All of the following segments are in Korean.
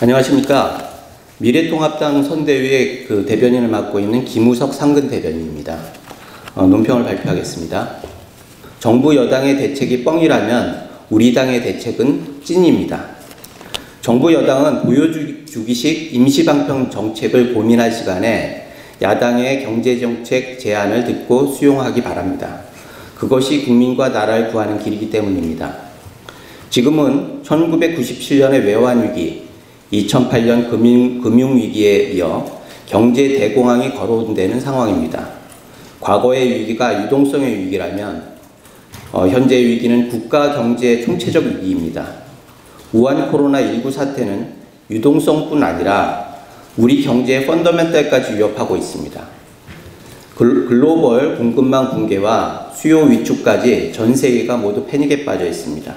안녕하십니까. 미래통합당 선대위의 대변인을 맡고 있는 김우석 상근 대변인입니다. 논평을 발표하겠습니다. 정부 여당의 대책이 뻥이라면 우리 당의 대책은 찐입니다. 정부 여당은 보여주기식 임시방편 정책을 고민할 시간에 야당의 경제정책 제안을 듣고 수용하기 바랍니다. 그것이 국민과 나라를 구하는 길이기 때문입니다. 지금은 1997년의 외환위기, 2008년 금융위기에 이어 경제 대공황이 거론되는 상황입니다. 과거의 위기가 유동성의 위기라면 현재의 위기는 국가 경제 총체적 위기입니다. 우한 코로나19 사태는 유동성뿐 아니라 우리 경제의 펀더멘탈까지 위협하고 있습니다. 글로벌 공급망 붕괴와 수요 위축까지 전 세계가 모두 패닉에 빠져 있습니다.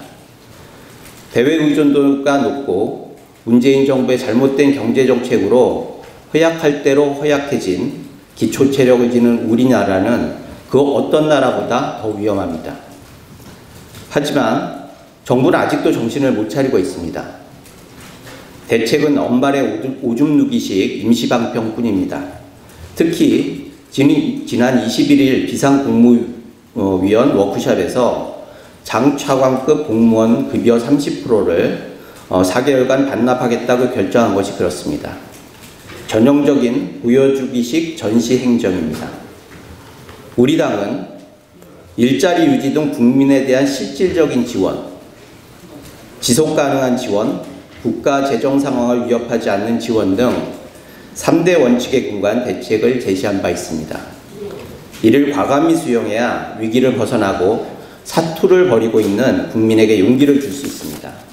대외 의존도가 높고 문재인 정부의 잘못된 경제정책으로 허약할 대로 허약해진 기초체력을 지닌 우리나라는 그 어떤 나라보다 더 위험합니다. 하지만 정부는 아직도 정신을 못 차리고 있습니다. 대책은 언발의 오줌 누기식 임시방편뿐입니다. 특히 지난 21일 비상국무위원 워크숍에서 장차관급 공무원 급여 30%를 4개월간 반납하겠다고 결정한 것이 그렇습니다. 전형적인 보여주기식 전시행정입니다. 우리 당은 일자리 유지 등 국민에 대한 실질적인 지원, 지속가능한 지원, 국가 재정 상황을 위협하지 않는 지원 등 3대 원칙에 근거한 대책을 제시한 바 있습니다. 이를 과감히 수용해야 위기를 벗어나고 사투를 벌이고 있는 국민에게 용기를 줄 수 있습니다.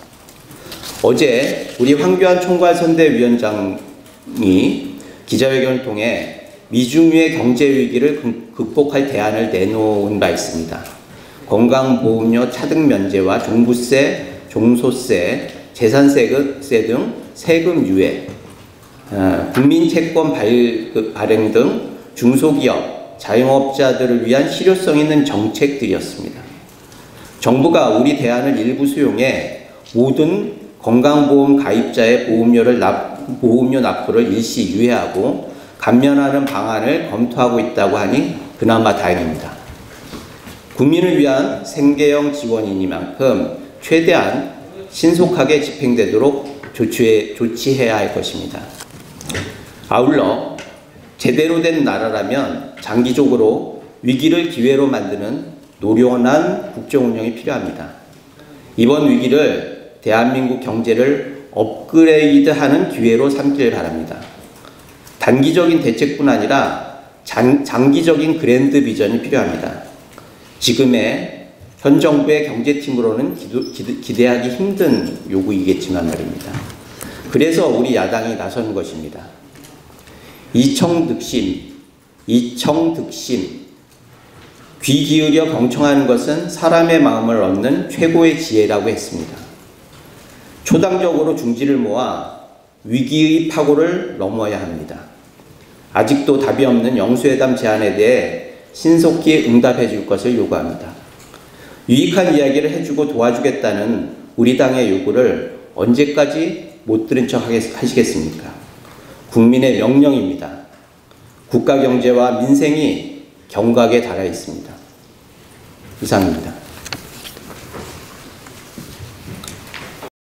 어제 우리 황교안 총괄선대위원장이 기자회견을 통해 미중유의 경제위기를 극복할 대안을 내놓은 바 있습니다. 건강보험료 차등 면제와 종부세, 종소세, 재산세 등 세금 유예, 국민채권 발행 등 중소기업, 자영업자들을 위한 실효성 있는 정책들이었습니다. 정부가 우리 대안을 일부 수용해 모든 건강보험 가입자의 보험료 납부를 일시 유예하고 감면하는 방안을 검토하고 있다고 하니 그나마 다행입니다. 국민을 위한 생계형 지원이니만큼 최대한 신속하게 집행되도록 조치해야 할 것입니다. 아울러 제대로 된 나라라면 장기적으로 위기를 기회로 만드는 노련한 국정운영이 필요합니다. 이번 위기를 대한민국 경제를 업그레이드하는 기회로 삼길 바랍니다. 단기적인 대책뿐 아니라 장기적인 그랜드 비전이 필요합니다. 지금의 현 정부의 경제팀으로는 기대하기 힘든 요구이겠지만 말입니다. 그래서 우리 야당이 나선 것입니다. 이청득심, 귀 기울여 경청하는 것은 사람의 마음을 얻는 최고의 지혜라고 했습니다. 초당적으로 중지를 모아 위기의 파고를 넘어야 합니다. 아직도 답이 없는 영수회담 제안에 대해 신속히 응답해 줄 것을 요구합니다. 유익한 이야기를 해주고 도와주겠다는 우리 당의 요구를 언제까지 못 들은 척 하시겠습니까? 국민의 명령입니다. 국가 경제와 민생이 경각에 달해 있습니다. 이상입니다.